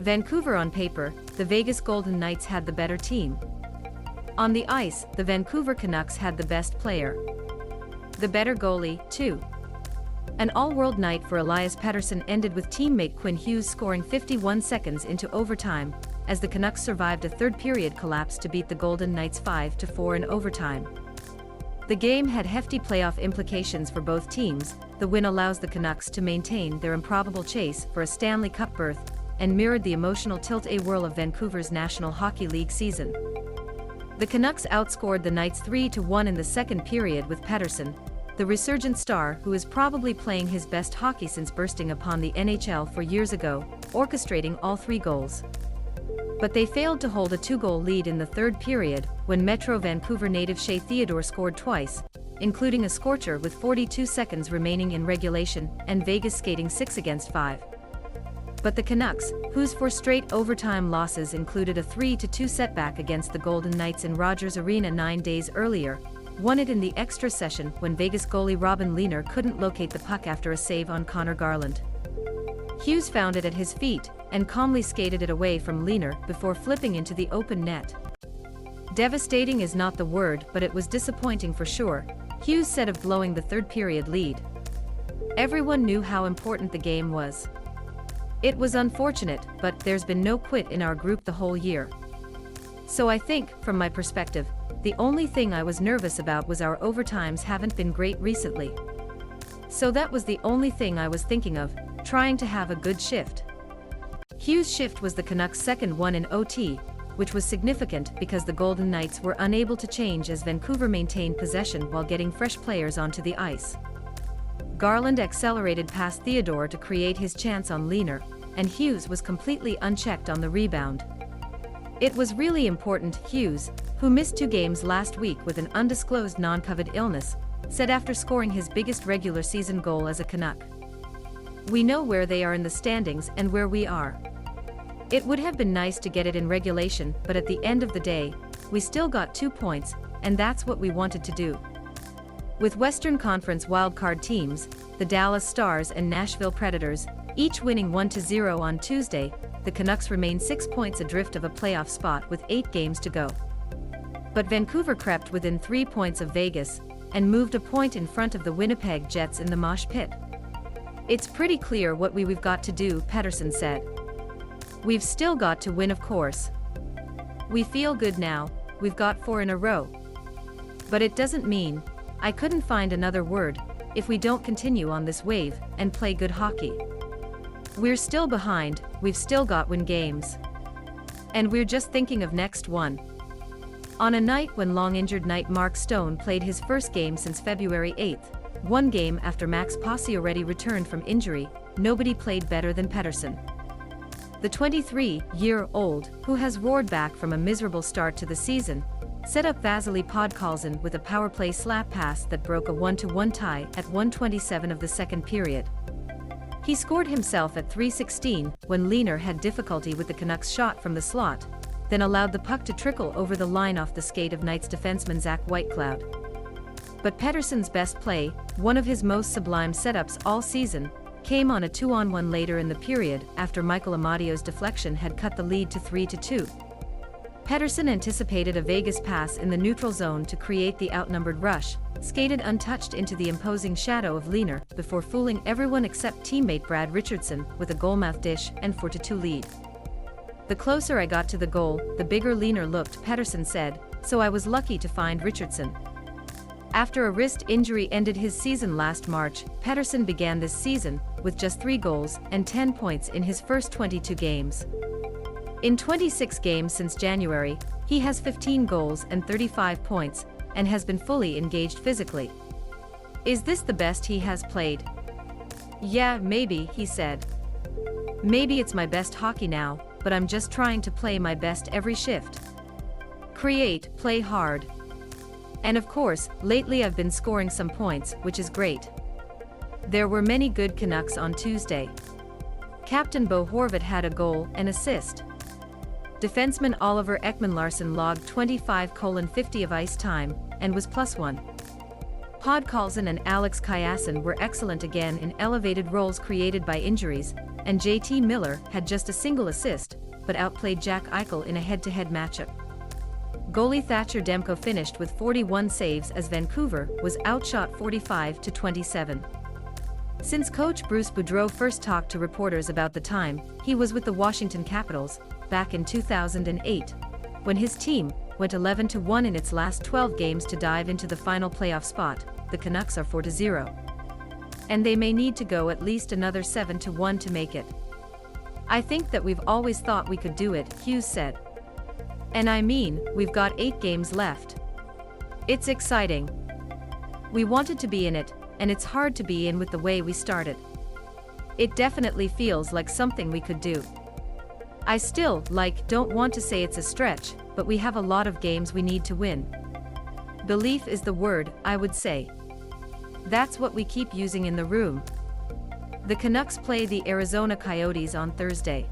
Vancouver on paper, the Vegas Golden Knights had the better team. On the ice, the Vancouver Canucks had the best player. The better goalie, too. An all-world night for Elias Pettersson ended with teammate Quin Hughes scoring 51 seconds into overtime, as the Canucks survived a third-period collapse to beat the Golden Knights 5-4 in overtime. The game had hefty playoff implications for both teams. The win allows the Canucks to maintain their improbable chase for a Stanley Cup berth, and mirrored the emotional tilt-a-whirl of Vancouver's National Hockey League season. The Canucks outscored the Knights 3-1 in the second period with Paterson, the resurgent star who is probably playing his best hockey since bursting upon the NHL 4 years ago, orchestrating all 3 goals. But they failed to hold a 2-goal lead in the third period, when Metro Vancouver native Shea Theodore scored twice, including a scorcher with 42 seconds remaining in regulation, and Vegas skating 6-5. But the Canucks, whose 4 straight overtime losses included a 3-2 setback against the Golden Knights in Rogers Arena 9 days earlier, won it in the extra session when Vegas goalie Robin Lehner couldn't locate the puck after a save on Connor Garland. Hughes found it at his feet, and calmly skated it away from Lehner before flipping into the open net. Devastating is not the word, but it was disappointing for sure, Hughes said of blowing the third-period lead. Everyone knew how important the game was. It was unfortunate, but there's been no quit in our group the whole year. So I think, from my perspective, the only thing I was nervous about was our overtimes haven't been great recently. So that was the only thing I was thinking of, trying to have a good shift. Hughes' shift was the Canucks' second one in OT, which was significant because the Golden Knights were unable to change as Vancouver maintained possession while getting fresh players onto the ice. Garland accelerated past Theodore to create his chance on Lehner, and Hughes was completely unchecked on the rebound. It was really important. Hughes, who missed 2 games last week with an undisclosed non-COVID illness, said after scoring his biggest regular season goal as a Canuck. "We know where they are in the standings and where we are. It would have been nice to get it in regulation, but at the end of the day, we still got 2 points, and that's what we wanted to do." With Western Conference wildcard teams, the Dallas Stars and Nashville Predators, each winning 1-0 on Tuesday, the Canucks remain 6 points adrift of a playoff spot with 8 games to go. But Vancouver crept within 3 points of Vegas, and moved a point in front of the Winnipeg Jets in the mosh pit. "It's pretty clear what we've got to do," Paterson said. "We've still got to win, of course. We feel good now, we've got 4 in a row. But it doesn't mean, I couldn't find another word, if we don't continue on this wave and play good hockey. We're still behind, we've still got win games. And we're just thinking of next one." On a night when long-injured Knight Mark Stone played his first game since February 8th, 1 game after Max Pacioretty returned from injury, nobody played better than Paterson. The 23-year-old, who has roared back from a miserable start to the season, set up Vasily Podkolzin with a power play slap pass that broke a 1-1 tie at 1:27 of the second period. He scored himself at 3:16 when Lehner had difficulty with the Canucks' shot from the slot, then allowed the puck to trickle over the line off the skate of Knights defenseman Zach Whitecloud. But Pettersson's best play, one of his most sublime setups all season, came on a 2-on-1 later in the period after Michael Amadio's deflection had cut the lead to 3-2. Pettersson anticipated a Vegas pass in the neutral zone to create the outnumbered rush, skated untouched into the imposing shadow of Lehner before fooling everyone except teammate Brad Richardson with a goalmouth dish and 4-2 lead. "The closer I got to the goal, the bigger Lehner looked," Paterson said, "so I was lucky to find Richardson." After a wrist injury ended his season last March, Paterson began this season with just 3 goals and 10 points in his first 22 games. In 26 games since January, he has 15 goals and 35 points, and has been fully engaged physically. "Is this the best he has played?" "Yeah, maybe," he said. "Maybe it's my best hockey now, but I'm just trying to play my best every shift. Create, play hard. And of course, lately I've been scoring some points, which is great." There were many good Canucks on Tuesday. Captain Bo Horvat had a goal and assist. Defenseman Oliver Ekman-Larsson logged 25:50 of ice time, and was +1. Podkolzin and Alex Chiasson were excellent again in elevated roles created by injuries, and JT Miller had just a single assist, but outplayed Jack Eichel in a head-to-head matchup. Goalie Thatcher Demko finished with 41 saves as Vancouver was outshot 45-27. Since coach Bruce Boudreau first talked to reporters about the time he was with the Washington Capitals, back in 2008, when his team went 11-1 in its last 12 games to dive into the final playoff spot, the Canucks are 4-0. And they may need to go at least another 7-1 to make it. I think that we've always thought we could do it, Hughes said. And I mean, we've got 8 games left. It's exciting. We wanted to be in it, and it's hard to be in with the way we started. It definitely feels like something we could do. I still, don't want to say it's a stretch, but we have a lot of games we need to win. Belief is the word, I would say. That's what we keep using in the room. The Canucks play the Arizona Coyotes on Thursday.